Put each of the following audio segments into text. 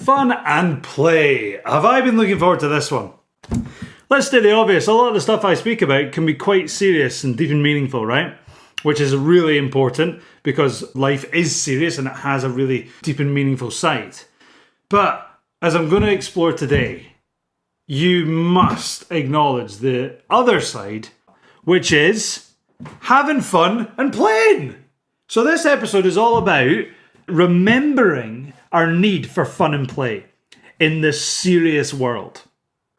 Fun and play. Have I been looking forward to this one? Let's state the obvious. A lot of the stuff I speak about can be quite serious and deep and meaningful, right? Which is really important because life is serious and it has a really deep and meaningful side. But as I'm going to explore today, you must acknowledge the other side, which is having fun and playing. So this episode is all about remembering our need for fun and play in this serious world.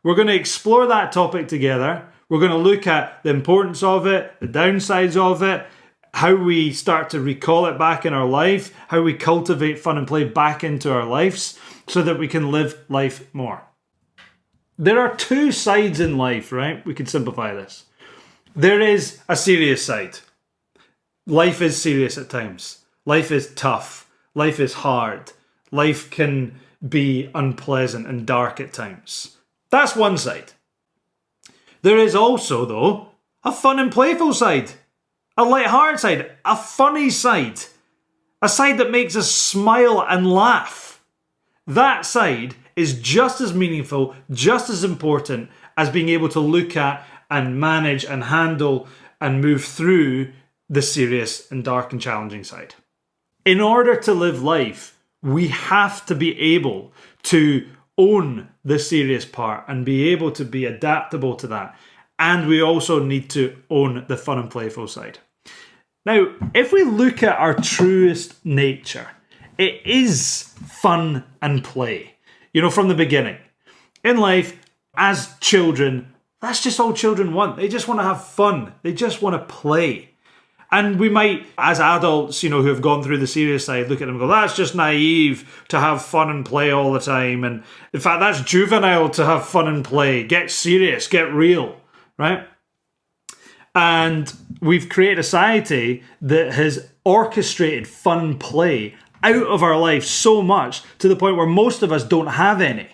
We're going to explore that topic together. We're going to look at the importance of it, the downsides of it, how we start to recall it back in our life, how we cultivate fun and play back into our lives so that we can live life more. There are two sides in life, right? We can simplify this. There is a serious side. Life is serious at times. Life is tough. Life is hard. Life can be unpleasant and dark at times. That's one side. There is also, though, a fun and playful side. A light-hearted side. A funny side. A side that makes us smile and laugh. That side is just as meaningful, just as important as being able to look at and manage and handle and move through the serious and dark and challenging side. In order to live life, we have to be able to own the serious part and be able to be adaptable to that. And we also need to own the fun and playful side. Now, if we look at our truest nature, it is fun and play. You know, from the beginning. In life, as children, that's just all children want. They just want to have fun. They just want to play. And we might, as adults, you know, who have gone through the serious side, look at them and go, that's just naive to have fun and play all the time. And in fact, that's juvenile to have fun and play. Get serious, get real, right? And we've created a society that has orchestrated fun play out of our life so much to the point where most of us don't have any.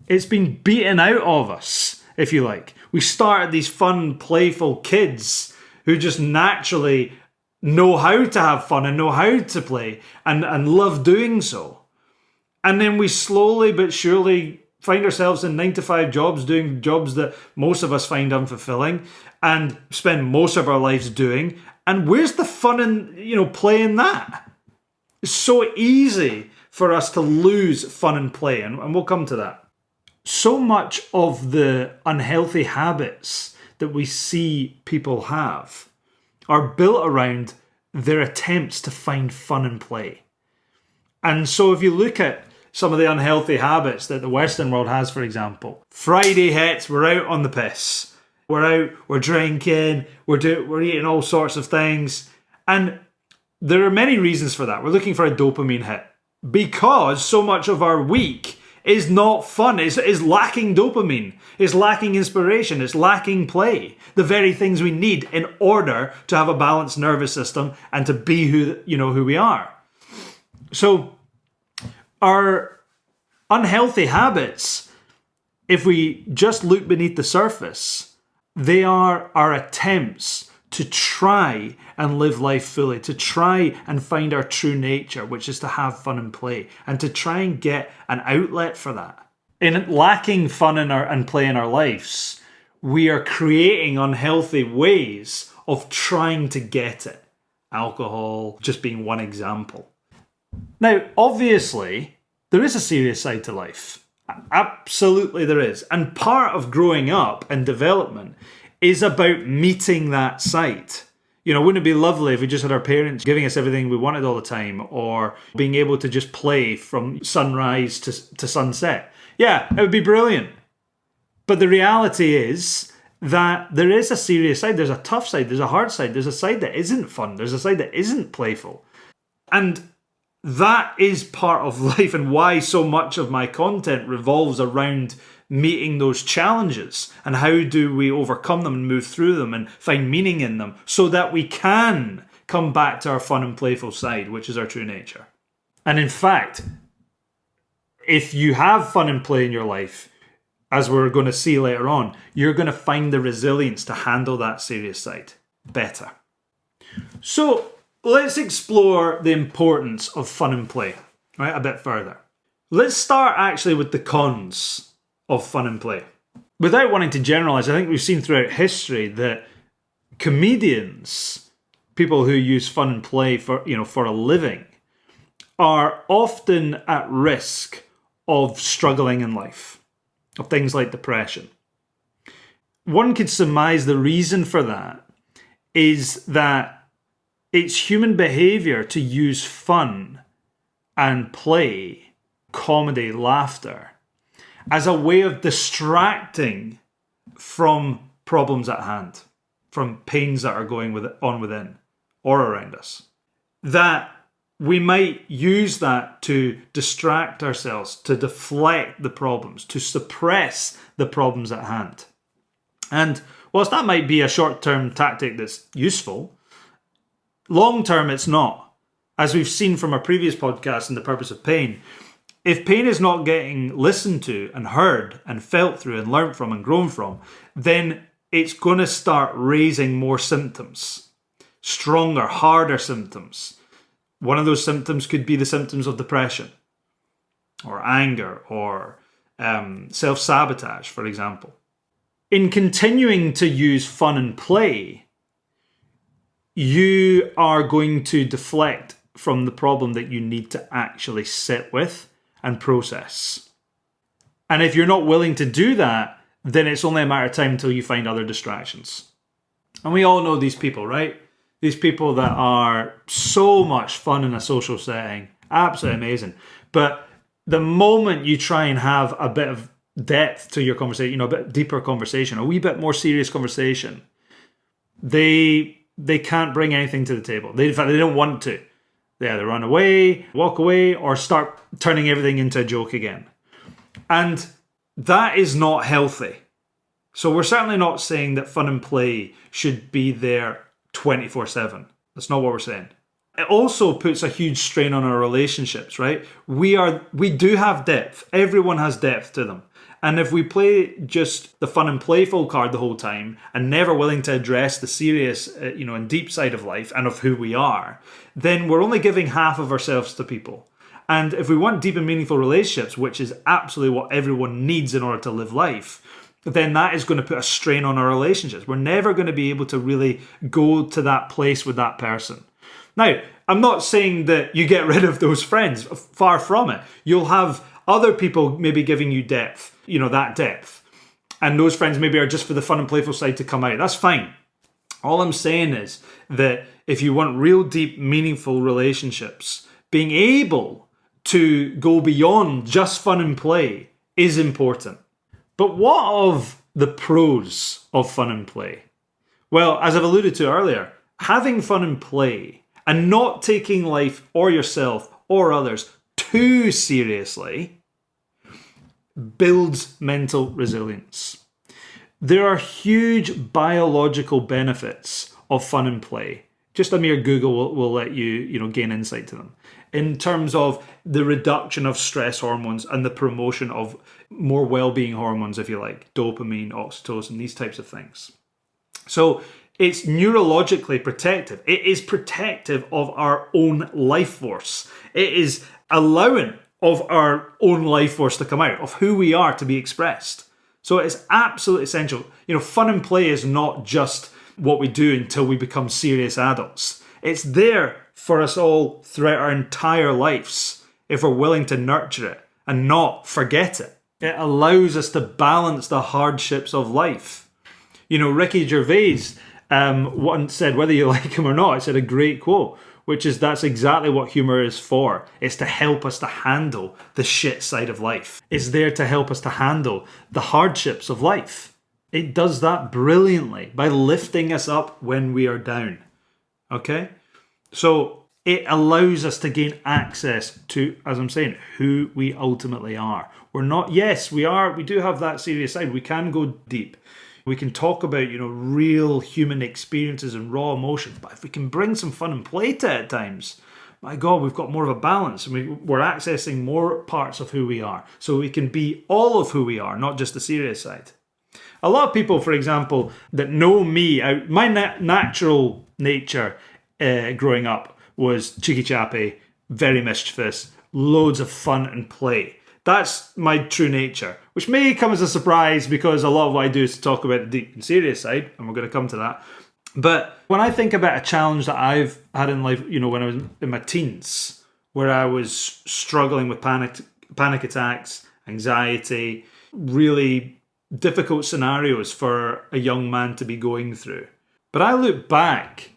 It's been beaten out of us, if you like. We started these fun, playful kids who just naturally know how to have fun and know how to play and love doing so. And then we slowly but surely find ourselves in 9-to-5 jobs, doing jobs that most of us find unfulfilling and spend most of our lives doing. And where's the fun in, you know, playing that? It's so easy for us to lose fun and play, and we'll come to that. So much of the unhealthy habits that we see people have are built around their attempts to find fun and play. And so if you look at some of the unhealthy habits that the Western world has, for example, Friday hits, we're out on the piss. We're out, we're drinking, we're eating all sorts of things. And there are many reasons for that. We're looking for a dopamine hit because so much of our week is not fun, is lacking dopamine, is lacking inspiration, is lacking play. The very things we need in order to have a balanced nervous system and to be who we are. So our unhealthy habits, if we just look beneath the surface, they are our attempts to try and live life fully, to try and find our true nature, which is to have fun and play, and to try and get an outlet for that. In lacking fun and play in our lives, we are creating unhealthy ways of trying to get it. Alcohol just being one example. Now, obviously, there is a serious side to life. Absolutely there is. And part of growing up and development is about meeting that side. You know, wouldn't it be lovely if we just had our parents giving us everything we wanted all the time, or being able to just play from sunrise to sunset? Yeah, it would be brilliant. But the reality is that there is a serious side. There's a tough side. There's a hard side. There's a side that isn't fun. There's a side that isn't playful. And that is part of life, and why so much of my content revolves around meeting those challenges and how do we overcome them and move through them and find meaning in them so that we can come back to our fun and playful side, which is our true nature. And in fact, if you have fun and play in your life, as we're going to see later on, you're going to find the resilience to handle that serious side better. So let's explore the importance of fun and play, right, a bit further. Let's start actually with the cons of fun and play. Without wanting to generalize, I think we've seen throughout history that comedians, people who use fun and play for a living, are often at risk of struggling in life, of things like depression. One could surmise the reason for that is that it's human behavior to use fun and play, comedy, laughter, as a way of distracting from problems at hand, from pains that are going on within or around us. That we might use that to distract ourselves, to deflect the problems, to suppress the problems at hand. And whilst that might be a short-term tactic that's useful, long-term it's not. As we've seen from our previous podcast in The Purpose of Pain, if pain is not getting listened to and heard and felt through and learnt from and grown from, then it's going to start raising more symptoms, stronger, harder symptoms. One of those symptoms could be the symptoms of depression or anger or self-sabotage, for example. In continuing to use fun and play, you are going to deflect from the problem that you need to actually sit with and process. And if you're not willing to do that, then it's only a matter of time until you find other distractions. And we all know these people, right? These people that are so much fun in a social setting, absolutely amazing. But the moment you try and have a bit of depth to your conversation, a bit deeper conversation, a wee bit more serious conversation, they can't bring anything to the table. In fact, they don't want to. They either run away, walk away, or start turning everything into a joke again. And that is not healthy. So we're certainly not saying that fun and play should be there 24/7. That's not what we're saying. It also puts a huge strain on our relationships, right? We do have depth. Everyone has depth to them. And if we play just the fun and playful card the whole time and never willing to address the serious, and deep side of life and of who we are, then we're only giving half of ourselves to people. And if we want deep and meaningful relationships, which is absolutely what everyone needs in order to live life, then that is going to put a strain on our relationships. We're never going to be able to really go to that place with that person. Now, I'm not saying that you get rid of those friends. Far from it. You'll have other people maybe giving you depth, that depth. And those friends maybe are just for the fun and playful side to come out. That's fine. All I'm saying is that if you want real deep, meaningful relationships, being able to go beyond just fun and play is important. But what of the pros of fun and play? Well, as I've alluded to earlier, having fun and play and not taking life or yourself or others too seriously builds mental resilience. There are huge biological benefits of fun and play. Just a mere Google will let you, gain insight to them. In terms of the reduction of stress hormones and the promotion of more well-being hormones, if you like, dopamine, oxytocin, these types of things. So it's neurologically protective. It is protective of our own life force. It is allowing of our own life force to come out, of who we are to be expressed. So it's absolutely essential. Fun and play is not just what we do until we become serious adults. It's there for us all throughout our entire lives if we're willing to nurture it and not forget it. It allows us to balance the hardships of life. Ricky Gervais once said, whether you like him or not, it said a great quote, which is that's exactly what humor is for. It's to help us to handle the shit side of life. It's there to help us to handle the hardships of life. It does that brilliantly by lifting us up when we are down. Okay? So it allows us to gain access to, as I'm saying, who we ultimately are. We're not, yes, we do have that serious side. We can go deep. We can talk about, real human experiences and raw emotions. But if we can bring some fun and play to it at times, my God, we've got more of a balance. And we're accessing more parts of who we are. So we can be all of who we are, not just the serious side. A lot of people, for example, that know me, my natural nature growing up was cheeky chappy, very mischievous, loads of fun and play. That's my true nature, which may come as a surprise because a lot of what I do is to talk about the deep and serious side, and we're going to come to that. But when I think about a challenge that I've had in life, when I was in my teens, where I was struggling with panic attacks, anxiety, really difficult scenarios for a young man to be going through. But I look back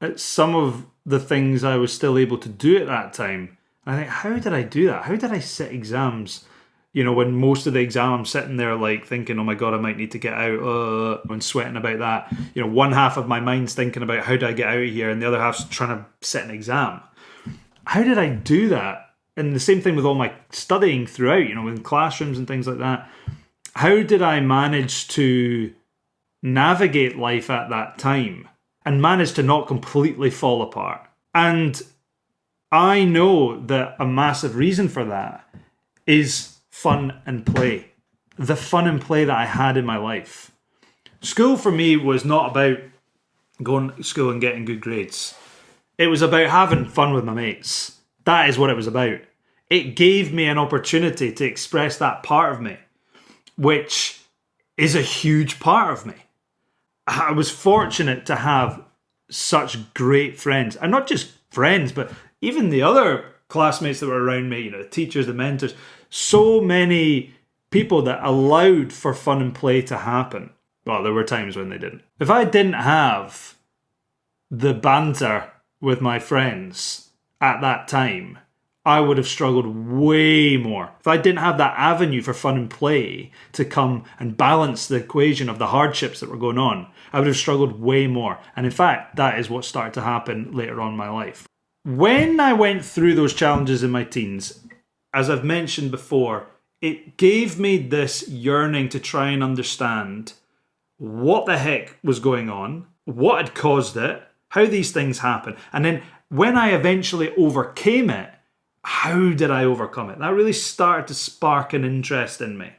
at some of the things I was still able to do at that time, and I think, how did I do that? How did I sit exams? When most of the exam I'm sitting there like thinking, oh my God, I might need to get out, and sweating about that. One half of my mind's thinking about how do I get out of here, and the other half's trying to sit an exam. How did I do that? And the same thing with all my studying throughout, in classrooms and things like that. How did I manage to navigate life at that time and manage to not completely fall apart? And I know that a massive reason for that is fun and play. The fun and play that I had in my life. School for me was not about going to school and getting good grades. It was about having fun with my mates. That is what it was about. It gave me an opportunity to express that part of me, which is a huge part of me. I was fortunate to have such great friends, and not just friends, but even the other classmates that were around me, the teachers, the mentors, so many people that allowed for fun and play to happen. Well, there were times when they didn't. If I didn't have the banter with my friends at that time, I would have struggled way more. If I didn't have that avenue for fun and play to come and balance the equation of the hardships that were going on, I would have struggled way more. And in fact, that is what started to happen later on in my life. When I went through those challenges in my teens, as I've mentioned before, it gave me this yearning to try and understand what the heck was going on, what had caused it, how these things happen. And then when I eventually overcame it, how did I overcome it? That really started to spark an interest in me.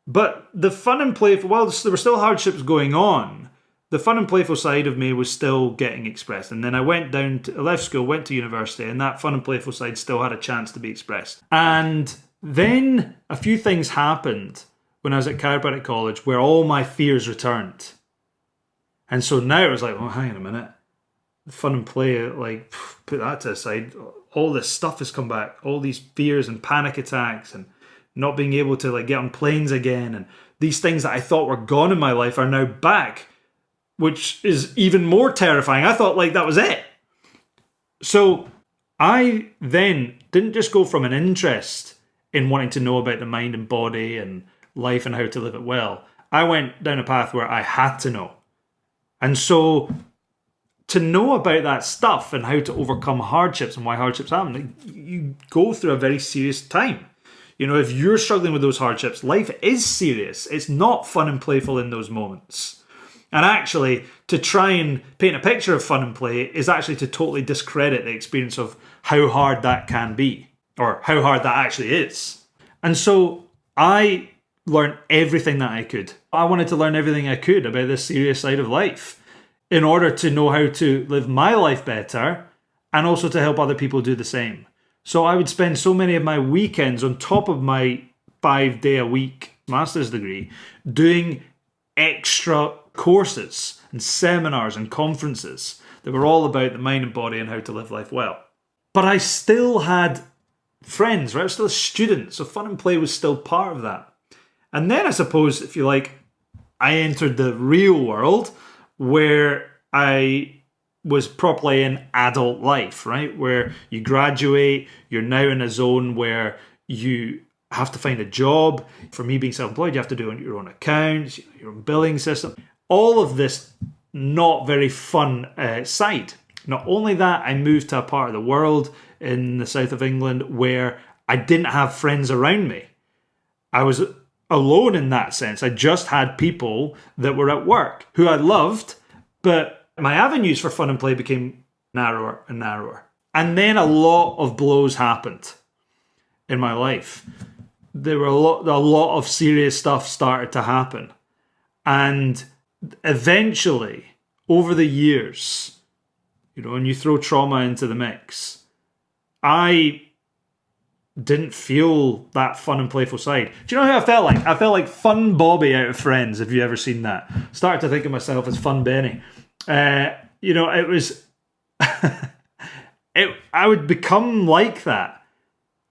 But the fun and playful, while there were still hardships going on, the fun and playful side of me was still getting expressed. And then I left school, went to university, and that fun and playful side still had a chance to be expressed. And then a few things happened when I was at chiropractic college where all my fears returned. And so now it was like, well, hang on a minute. Fun and play, like, put that to the side. All this stuff has come back. All these fears and panic attacks and not being able to like get on planes again. And these things that I thought were gone in my life are now back, which is even more terrifying. I thought like that was it. So I then didn't just go from an interest in wanting to know about the mind and body and life and how to live it well. I went down a path where I had to know. And so to know about that stuff and how to overcome hardships and why hardships happen, you go through a very serious time. If you're struggling with those hardships, life is serious. It's not fun and playful in those moments. And actually, to try and paint a picture of fun and play is actually to totally discredit the experience of how hard that can be, or how hard that actually is. And so I learned everything that I could. I wanted to learn everything I could about this serious side of life in order to know how to live my life better and also to help other people do the same. So I would spend so many of my weekends on top of my 5-day-a-week master's degree doing extra courses and seminars and conferences that were all about the mind and body and how to live life well. But I still had friends, right? I was still a student, so fun and play was still part of that. And then I suppose, if you like, I entered the real world where I was properly in adult life, right? Where you graduate, you're now in a zone where you have to find a job. For me, being self-employed, you have to do your own accounts, your own billing system. All of this not very fun side. Not only that, I moved to a part of the world in the south of England where I didn't have friends around me. I was alone in that sense. I just had people that were at work who I loved, but my avenues for fun and play became narrower and narrower. And then a lot of blows happened in my life. There were a lot of serious stuff started to happen. And eventually, over the years, when you throw trauma into the mix, I didn't feel that fun and playful side. Do you know who I felt like? I felt like Fun Bobby out of Friends, if you ever seen that. Started to think of myself as Fun Benny. It was... I would become like that.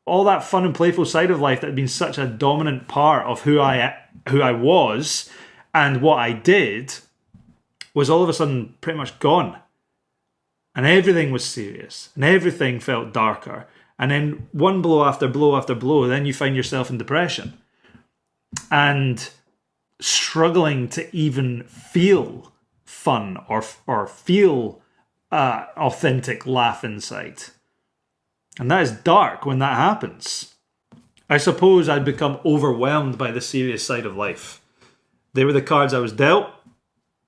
All that fun and playful side of life that had been such a dominant part of who I was and what I did was all of a sudden pretty much gone. And everything was serious. And everything felt darker. And then one blow after blow after blow, then you find yourself in depression. And struggling to even feel fun or feel authentic laugh inside. And that is dark when that happens. I suppose I'd become overwhelmed by the serious side of life. They were the cards I was dealt,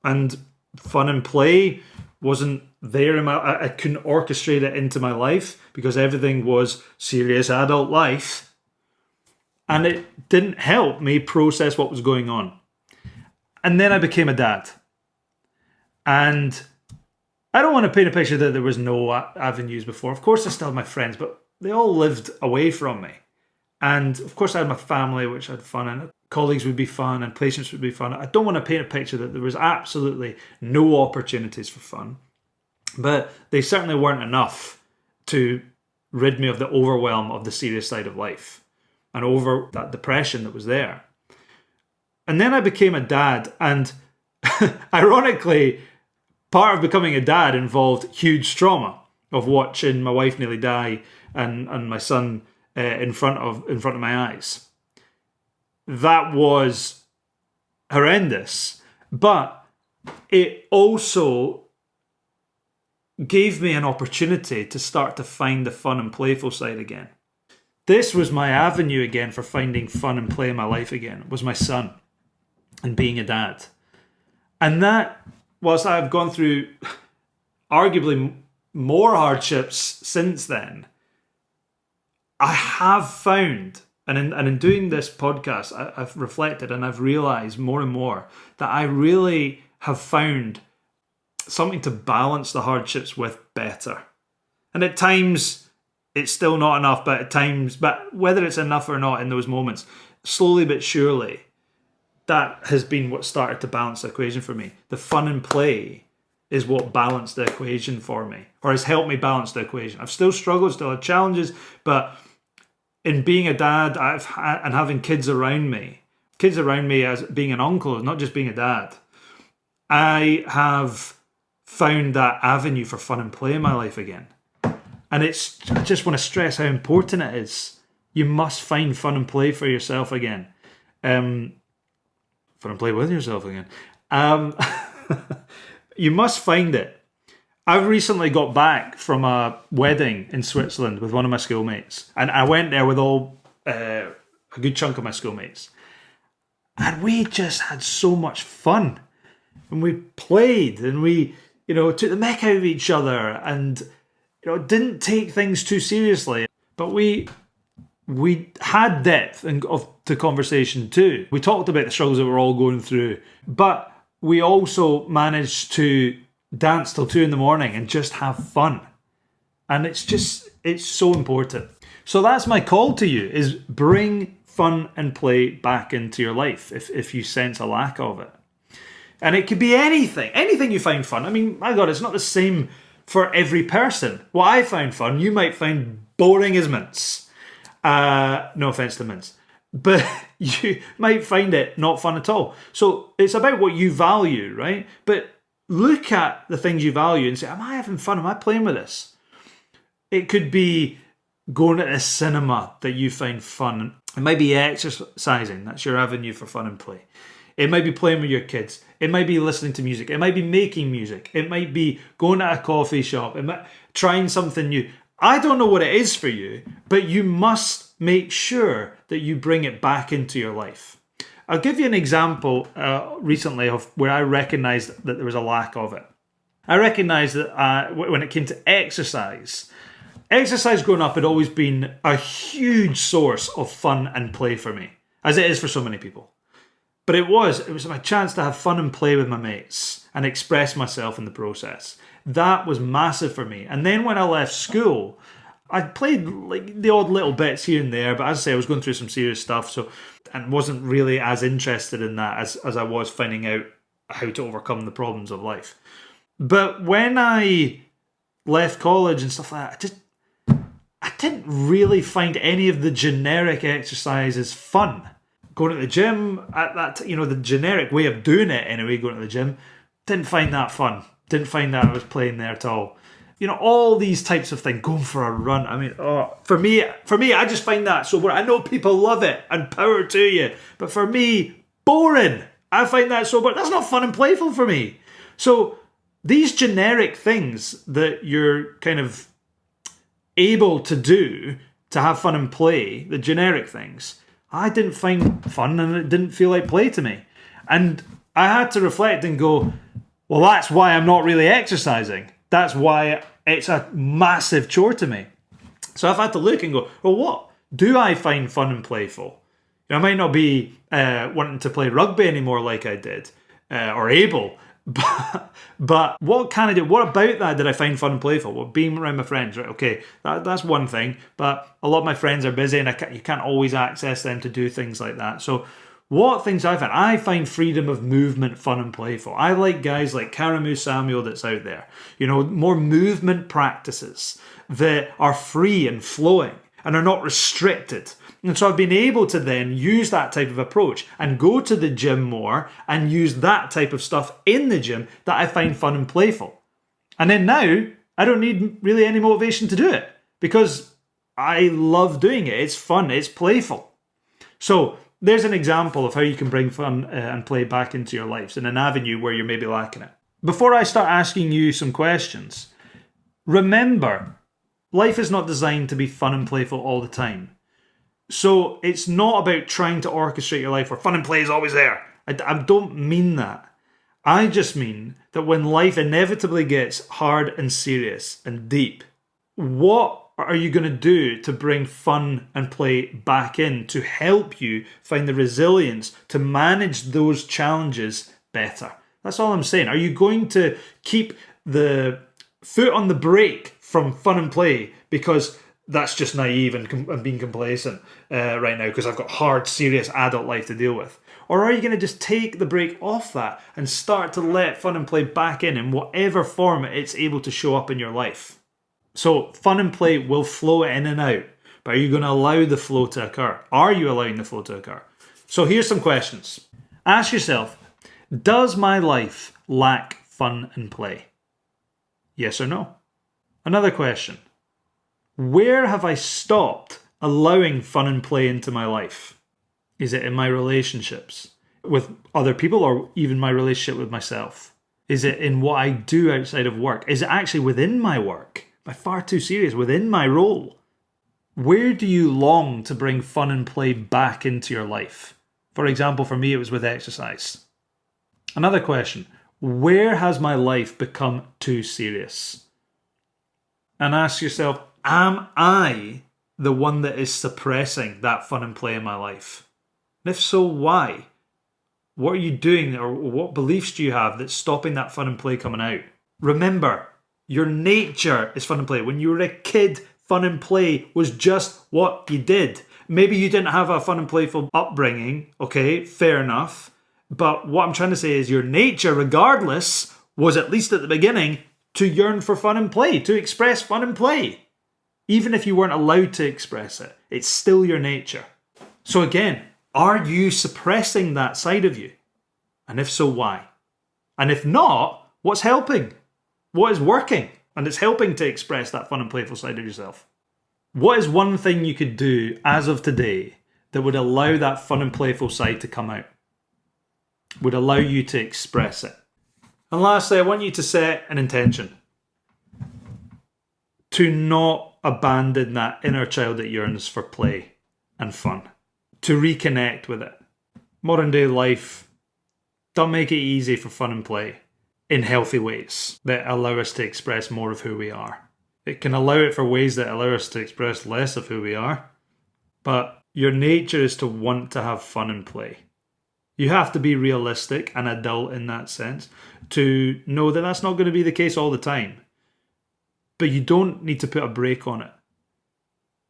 and fun and play wasn't there in I couldn't orchestrate it into my life because everything was serious adult life. And it didn't help me process what was going on. And then I became a dad. And I don't want to paint a picture that there was no avenues before. Of course, I still had my friends, but they all lived away from me. And of course, I had my family, which I had fun, and colleagues would be fun, and patients would be fun. I don't want to paint a picture that there was absolutely no opportunities for fun, but they certainly weren't enough to rid me of the overwhelm of the serious side of life and over that depression that was there. And then I became a dad, and ironically, part of becoming a dad involved huge trauma of watching my wife nearly die and my son in front of my eyes. That was horrendous, but it also gave me an opportunity to start to find the fun and playful side again. This was my avenue again for finding fun and play in my life again, was my son and being a dad. And that, whilst I've gone through arguably more hardships since then, I have found, and in doing this podcast, I've reflected and I've realised more and more that I really have found something to balance the hardships with better. And at times, it's still not enough, but whether it's enough or not in those moments, slowly but surely, that has been what started to balance the equation for me. The fun and play is what balanced the equation for me, or has helped me balance the equation. I've still struggled, still had challenges, but in being a dad and having kids around me as being an uncle, not just being a dad, I have found that avenue for fun and play in my life again. And I just want to stress how important it is. You must find fun and play for yourself again. Fun and play with yourself again. You must find it. I've recently got back from a wedding in Switzerland with one of my schoolmates. And I went there with a good chunk of my schoolmates. And we just had so much fun. And we played and we, took the mick out of each other and, didn't take things too seriously. But we had depth to conversation too. We talked about the struggles that we're all going through. But we also managed to dance till 2 a.m. and just have fun. And it's so important. So that's my call to you, is bring fun and play back into your life if you sense a lack of it. And it could be anything you find fun. I mean, my God, it's not the same for every person. What I found fun, you might find boring as mince. No offense to mince. But you might find it not fun at all. So it's about what you value, right? But look at the things you value and say, am I having fun? Am I playing with this? It could be going to the cinema that you find fun. It might be exercising. That's your avenue for fun and play. It might be playing with your kids. It might be listening to music. It might be making music. It might be going to a coffee shop. It might trying something new. I don't know what it is for you, but you must make sure that you bring it back into your life. I'll give you an example recently of where I recognised that there was a lack of it. I recognised that when it came to exercise growing up had always been a huge source of fun and play for me, as it is for so many people. But it was my chance to have fun and play with my mates and express myself in the process. That was massive for me. And then when I left school, I played like the odd little bits here and there, but as I say, I was going through some serious stuff, and wasn't really as interested in that as I was finding out how to overcome the problems of life. But when I left college and stuff like that, I didn't really find any of the generic exercises fun. Going to the gym at that, the generic way of doing it anyway, going to the gym, didn't find that fun. Didn't find that I was playing there at all. All these types of things, going for a run. I mean, for me, I just find that so boring. I know people love it and power to you, but for me, boring. I find that so boring. That's not fun and playful for me. So these generic things that you're kind of able to do to have fun and play, the generic things, I didn't find fun and it didn't feel like play to me. And I had to reflect and go, well, that's why I'm not really exercising. That's why it's a massive chore to me. So I've had to look and go, well, what do I find fun and playful? I might not be wanting to play rugby anymore like I did, or able, but what can I do? What about that did I find fun and playful? Well, being around my friends, right? Okay, that's one thing, but a lot of my friends are busy and you can't always access them to do things like that. So what things I find? I find freedom of movement fun and playful. I like guys like Karamu Samuel that's out there. More movement practices that are free and flowing and are not restricted. And so I've been able to then use that type of approach and go to the gym more and use that type of stuff in the gym that I find fun and playful. And then now I don't need really any motivation to do it because I love doing it. It's fun. It's playful. So there's an example of how you can bring fun and play back into your lives in an avenue where you're maybe lacking it. Before I start asking you some questions, remember, life is not designed to be fun and playful all the time. So it's not about trying to orchestrate your life where fun and play is always there. I don't mean that. I just mean that when life inevitably gets hard and serious and deep, what are you going to do to bring fun and play back in to help you find the resilience to manage those challenges better? That's all I'm saying. Are you going to keep the foot on the brake from fun and play because that's just naive and being complacent right now because I've got hard, serious adult life to deal with? Or are you going to just take the brake off that and start to let fun and play back in whatever form it's able to show up in your life? So fun and play will flow in and out, but are you going to allow the flow to occur? Are you allowing the flow to occur? So here's some questions. Ask yourself, does my life lack fun and play? Yes or no? Another question. Where have I stopped allowing fun and play into my life? Is it in my relationships with other people or even my relationship with myself? Is it in what I do outside of work? Is it actually within my work? Am I far too serious within my role? Where do you long to bring fun and play back into your life? For example, for me, it was with exercise. Another question. Where has my life become too serious? And ask yourself, am I the one that is suppressing that fun and play in my life? And if so, why? What are you doing or what beliefs do you have that's stopping that fun and play coming out? Remember, your nature is fun and play. When you were a kid, fun and play was just what you did. Maybe you didn't have a fun and playful upbringing, okay, fair enough. But what I'm trying to say is your nature, regardless, was at least at the beginning to yearn for fun and play, to express fun and play. Even if you weren't allowed to express it, it's still your nature. So again, are you suppressing that side of you? And if so, why? And if not, what's helping? What is working? And it's helping to express that fun and playful side of yourself. What is one thing you could do as of today that would allow that fun and playful side to come out? Would allow you to express it? And lastly, I want you to set an intention to not abandon that inner child that yearns for play and fun. To reconnect with it. Modern day life, don't make it easy for fun and play in healthy ways that allow us to express more of who we are. It can allow it for ways that allow us to express less of who we are, but your nature is to want to have fun and play. You have to be realistic and adult in that sense to know that that's not going to be the case all the time. But you don't need to put a brake on it.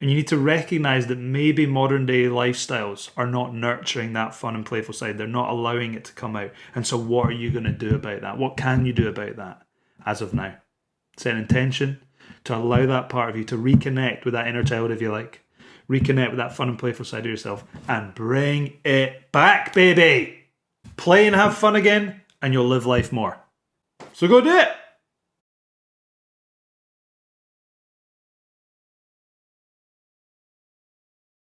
And you need to recognize that maybe modern day lifestyles are not nurturing that fun and playful side. They're not allowing it to come out. And so what are you going to do about that? What can you do about that as of now? Set an intention to allow that part of you to reconnect with that inner child, if you like. Reconnect with that fun and playful side of yourself and bring it back, baby. Play and have fun again, and you'll live life more. So go do it.